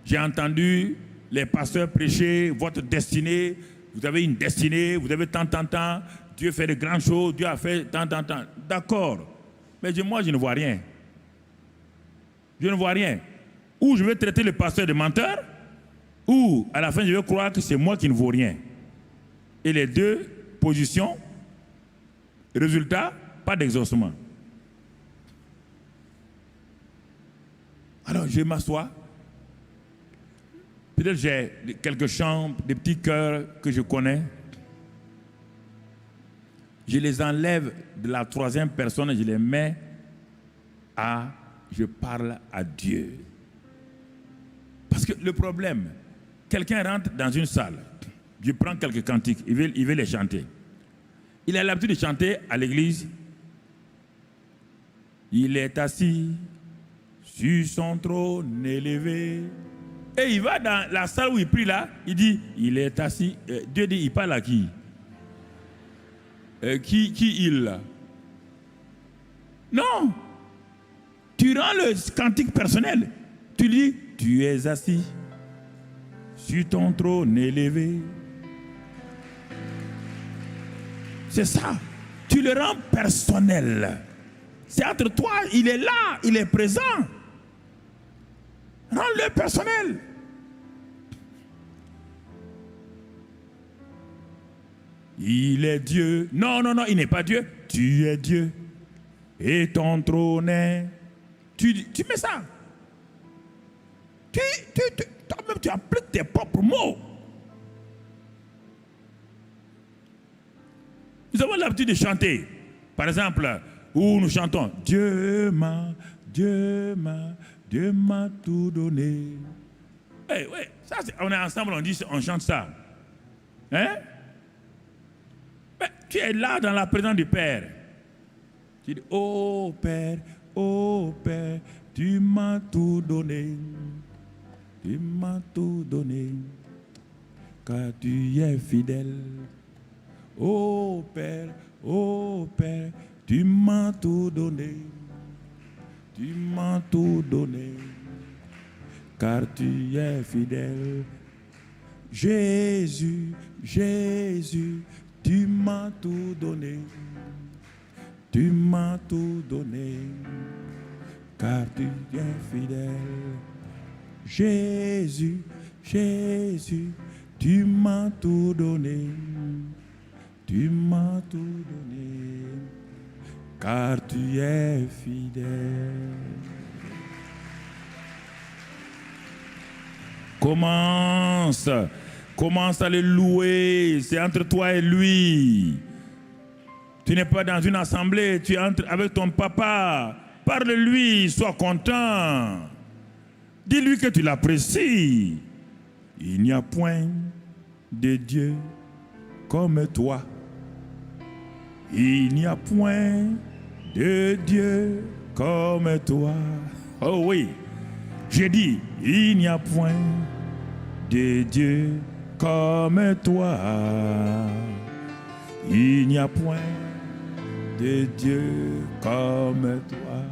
j'ai entendu les pasteurs prêcher votre destinée. Vous avez une destinée, vous avez tant. Dieu fait de grandes choses, Dieu a fait tant. D'accord. Mais moi, je ne vois rien. Je ne vois rien. Ou je vais traiter le pasteur de menteur, ou à la fin, je vais croire que c'est moi qui ne vaux rien. Et les deux positions, résultat, pas d'exaucement. Alors, je m'assois. Peut-être j'ai quelques chants, des petits chœurs que je connais. Je les enlève de la 3e personne et je les mets à je parle à Dieu. Parce que le problème, quelqu'un rentre dans une salle, je prends quelques cantiques, il veut les chanter. Il a l'habitude de chanter à l'église. Il est assis sur son trône élevé. Et il va dans la salle où il prie là, il dit, il est assis. Dieu dit, il parle à qui? Qui il là? Non. tu rends le cantique personnel. Tu dis, tu es assis sur ton trône élevé. C'est ça. Tu le rends personnel. C'est entre toi, il est là, il est présent. Rends-le personnel. Il est Dieu. Non, non, non, il n'est pas Dieu. Tu es Dieu. Et ton trône est... Tu mets ça. Toi-même, tu appliques tes propres mots. Nous avons l'habitude de chanter. Par exemple, où nous chantons Dieu m'a tout donné. Oui, oui, ça, on est ensemble, on chante ça. Hein? Mais tu es là dans la présence du Père. Tu dis, oh Père, tu m'as tout donné. Tu m'as tout donné, car tu es fidèle. Oh Père, tu m'as tout donné. Tu m'as tout donné, car tu es fidèle. Jésus, tu m'as tout donné. Tu m'as tout donné, car tu es fidèle. Jésus, tu m'as tout donné. Tu m'as tout donné, car tu es fidèle. Commence à le louer. C'est entre toi et lui. Tu n'es pas dans une assemblée, tu entres avec ton papa. Parle-lui, sois content. Dis-lui que tu l'apprécies. Il n'y a point de Dieu comme toi. Il n'y a point de Dieu comme toi. Oh oui, j'ai dit, il n'y a point de Dieu comme toi. Il n'y a point de Dieu comme toi.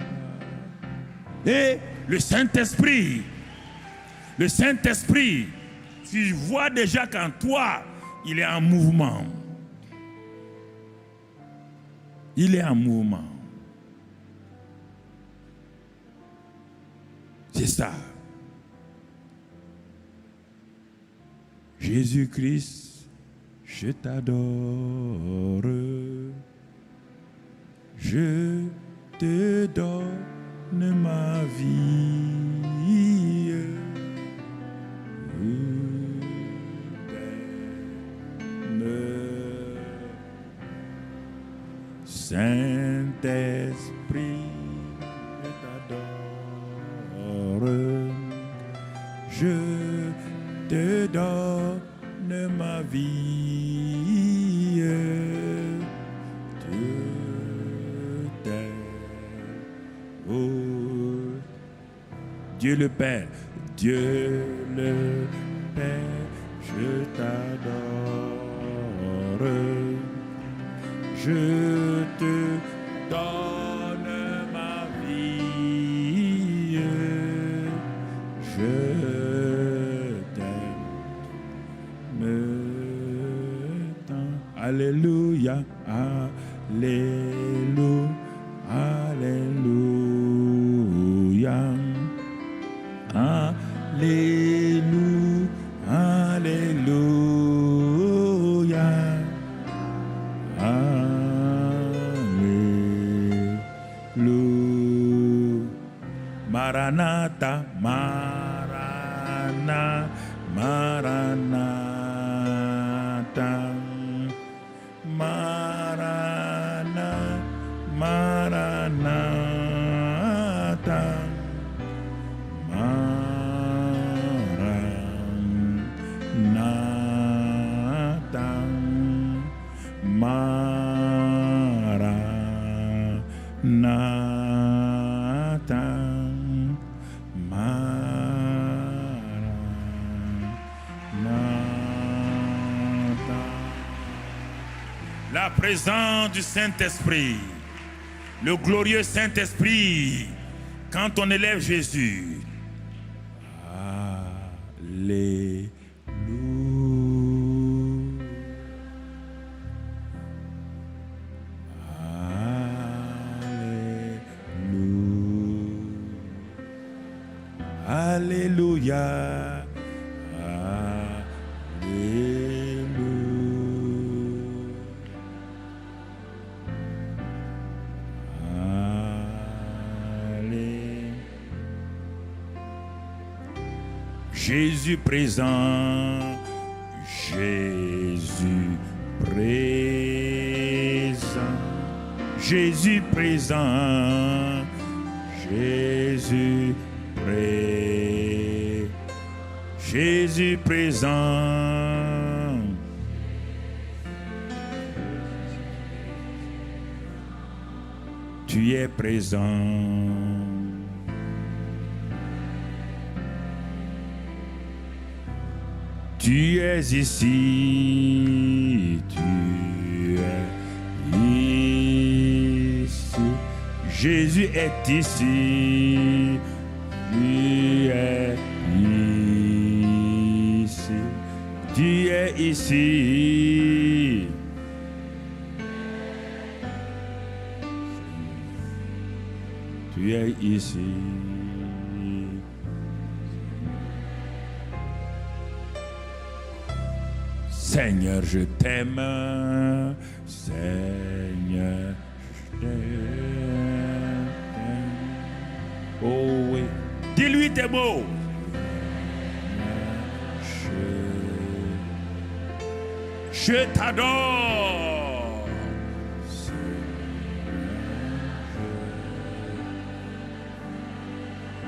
Et le Saint-Esprit, tu vois déjà qu'en toi, il est en mouvement. Il est en mouvement. C'est ça. Jésus-Christ, je t'adore. Je te donne ma vie. Saint-Esprit, je t'adore. Je te donne ma vie. Je t'aime. Oh, Dieu le Père, Dieu le Père, je t'adore. Je te donne ma vie. Je t'aime tant. Alléluia, alléluia, alléluia, alléluia, alléluia. Maranatha, Maranatha, Maranatha, La présence du Saint-Esprit, le glorieux Saint-Esprit Quand on élève Jésus, Alléluia. Alléluia. Jésus présent, Jésus présent, Jésus présent, Jésus présent, Jésus présent. Tu es présent. Tu es ici, tu es ici, Jésus est ici, tu es ici, tu es ici. Tu es ici. Seigneur, je t'aime. Seigneur, je t'aime. Oh oui. Dis-lui tes mots. Je t'adore.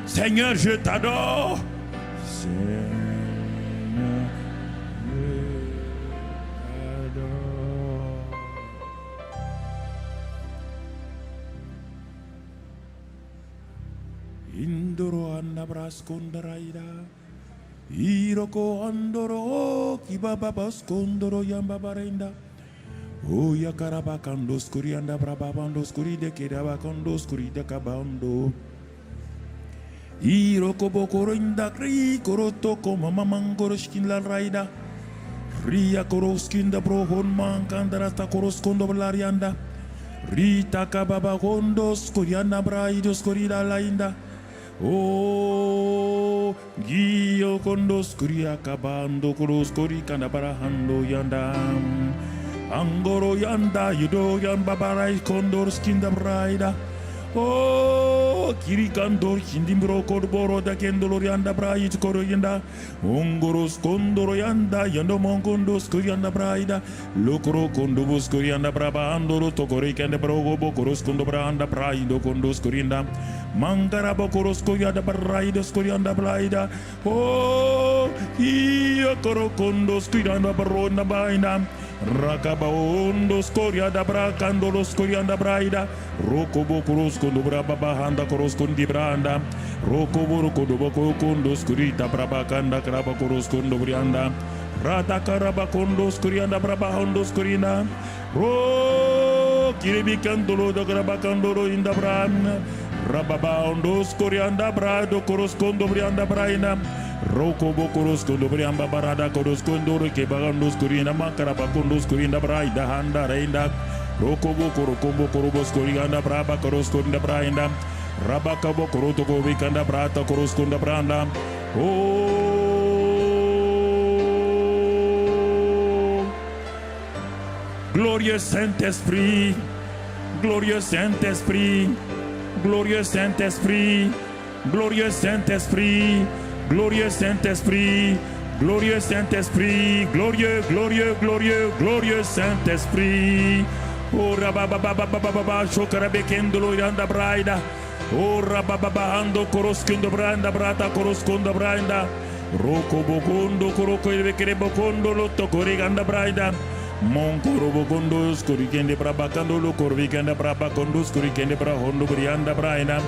Seigneur, je t'adore. Indoro andabras kondaraida, iroko andoro kibaba bas kondoro yamba barenda. O yakaraba kandos kuri andabra bandos kuri de kiraba kandos kuri de kabando. Iroko bokoro indakri koroto koma mamangoro skin la raida. Ria koroskin da brohon man kandarasta koroskondo blarianda. Rita kababa kondos kuri andabraidos kuri la lainda. Oh, Gio kondos kuri akabando koros kuri kanda barahando yanda. Angoro yanda yudo yan babarai kondor skinda braida. Oh, kiri kandor hindimbro korboro da kendolor yanda braid koro yanda. Ongoros kondoro yanda yando mongondos kuri yanda braida. Lokoro kondobos kuri yanda braba andoro tokore kanda brogo bokoros kondo branda braido kondos kuri yanda. Mangara bokoros kuri yanda braidos kuri yanda braida. Oh, iya koro kondos kuri yanda barona baina. Rakaba ondos kuri yanda brakandolos kuri yanda braida. Roko bokoros kondo braba bahanda koros kondi branda. Roko boroko do boko kondos kuri ta braba kanda kraba koros kondo brianda. Rata karaba kondos kuri yanda braba hondos kurina. Ro kiribi kandolo do kraba kandolo inda branda. Rababa ondos korianda brado koros kondo brianda braina. Roko bokoros kondo briamba barada koros kondo ke bagandos korina makaraba kondos korinda braida handa reinda. Roko bokoro kombo korobos korianda braba koros konda brainda. Rabaka bokoro to go vikanda brata koros konda branda. Oh, glorieux Saint-Esprit, glorieux Saint-Esprit. Glorieux Saint-Esprit, glorieux Saint-Esprit, glorieux Saint-Esprit, glorieux Saint-Esprit, glorieux, glorieux, glorieux, glorieux Saint-Esprit. Oh rababababababa, shokarabekendolo yanda braida. Oh rabababando koroskindo branda brata koroskondo branda. Roko bokondo koroko ilvekere bokondo lotto koriganda braida. Monkoro bokondo skorikende brabakando lo korvikanda brabakondo skorikende brahondo brianda braina.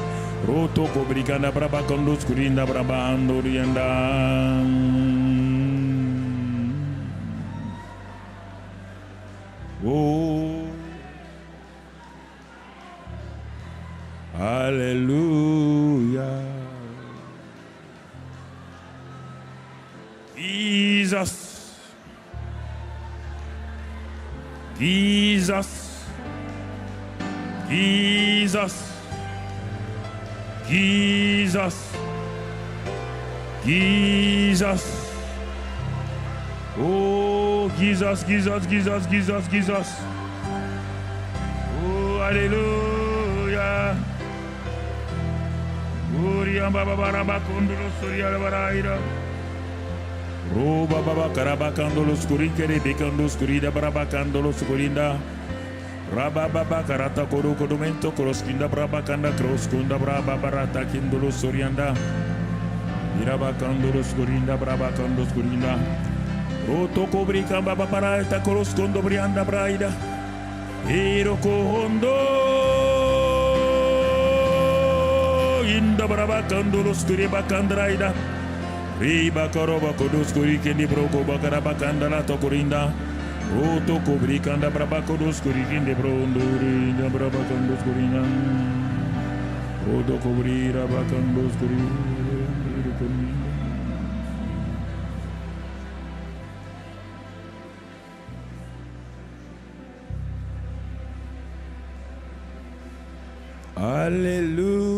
Roto kobrikanda brabakondo skorinda brabando rianda. Oh, Alléluia. Jesus. Jesus. Jesus. Jesus. Jesus. Oh, Jesus, Jesus, Jesus, Jesus, Jesus. Oh, Alléluia. Uriam baba baraba kondolo soria baraida. Oh, baba karaba kandolo skuri kere bekando skuri da baraba kandolo skurinda. Raba baba karata koro kodomento koroskinda braba kanda kroskunda braba barata kindolo sorianda. Iraba kandolo skurinda braba kando skurinda. Roto kobrika baba barata koroskondo brianda braida. Iro kohondo inda braba kandolo skuri bakandraida. Riba karoba kodos kuri kendi broko bakara bakanda to korinda. Roto kobrika nda braba kodos kuri kendi brondo inda braba kandos kurina. Roto kobrira bakandos kuri. Alléluia.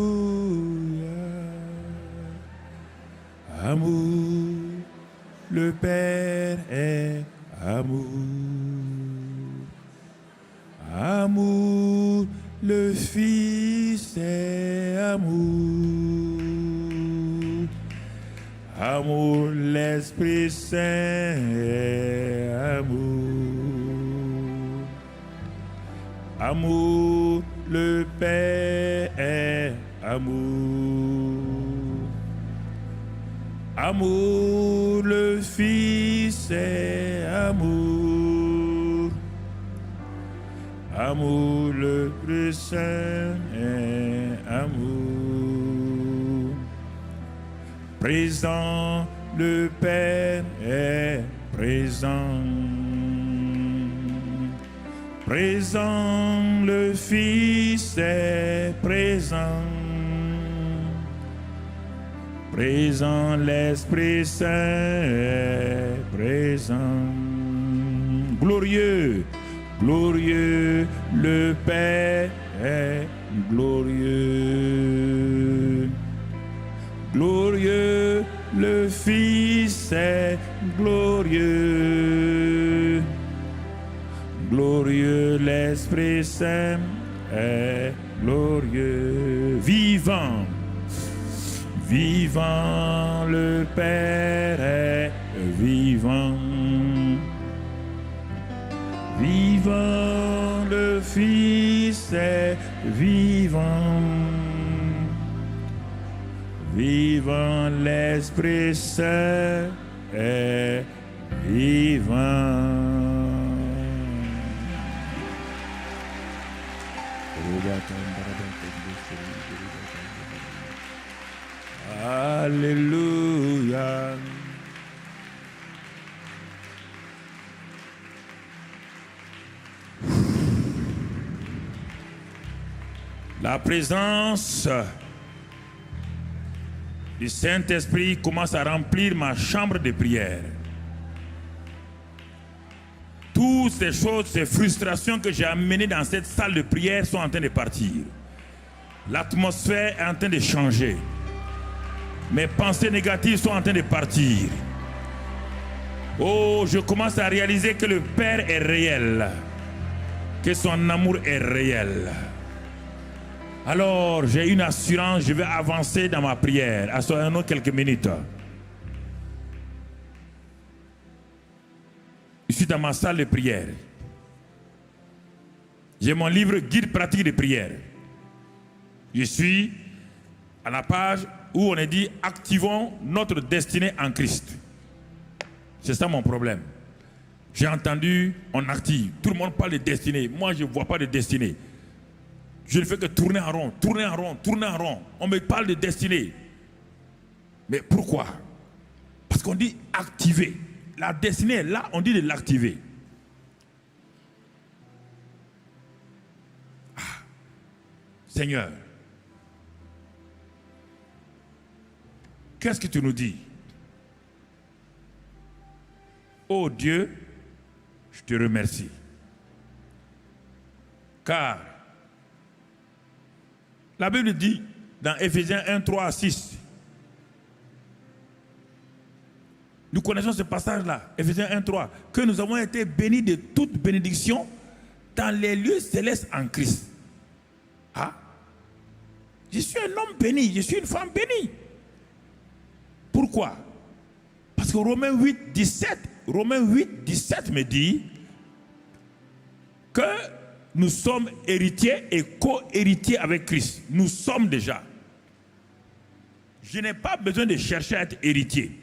Amour, le Père est amour. Amour, le Fils est amour. Amour, l'Esprit Saint est amour. Amour, le Père est amour. Amour, le Fils est amour. Amour, le Saint est amour. Présent, le Père est présent. Présent, le Fils est présent. Présent, l'Esprit Saint est présent. Glorieux, glorieux, le Père est glorieux. Glorieux, le Fils est glorieux. Glorieux, l'Esprit Saint est glorieux. Vivant, vivant, le Père est vivant. Vivant, le Fils est vivant. Vivant, l'Esprit Saint est vivant. Alléluia. La présence du Saint-Esprit commence à remplir ma chambre de prière. Toutes ces choses, ces frustrations que j'ai amenées dans cette salle de prière sont en train de partir. L'atmosphère est en train de changer. Mes pensées négatives sont en train de partir. Oh, je commence à réaliser que le Père est réel, que son amour est réel. Alors, j'ai une assurance, je vais avancer dans ma prière. Assoyons-nous quelques minutes. Je suis dans ma salle de prière. J'ai mon livre Guide pratique de prière. Je suis à la page où on est dit activons notre destinée en Christ. C'est ça mon problème. J'ai entendu, on active. Tout le monde parle de destinée. Moi, je ne vois pas de destinée. Je ne fais que tourner en rond, tourner en rond, tourner en rond. On me parle de destinée. Mais pourquoi? Parce qu'on dit activer. La destinée est là, on dit de l'activer. Ah. Seigneur, qu'est-ce que tu nous dis? Oh Dieu, je te remercie. Car la Bible dit dans Éphésiens 1, 3 à 6, nous connaissons ce passage-là, Éphésiens 1, 3, que nous avons été bénis de toute bénédiction dans les lieux célestes en Christ. Ah, je suis un homme béni, je suis une femme bénie. Pourquoi? Parce que Romains 8, 17 me dit que nous sommes héritiers et co-héritiers avec Christ. Nous sommes déjà. Je n'ai pas besoin de chercher à être héritier.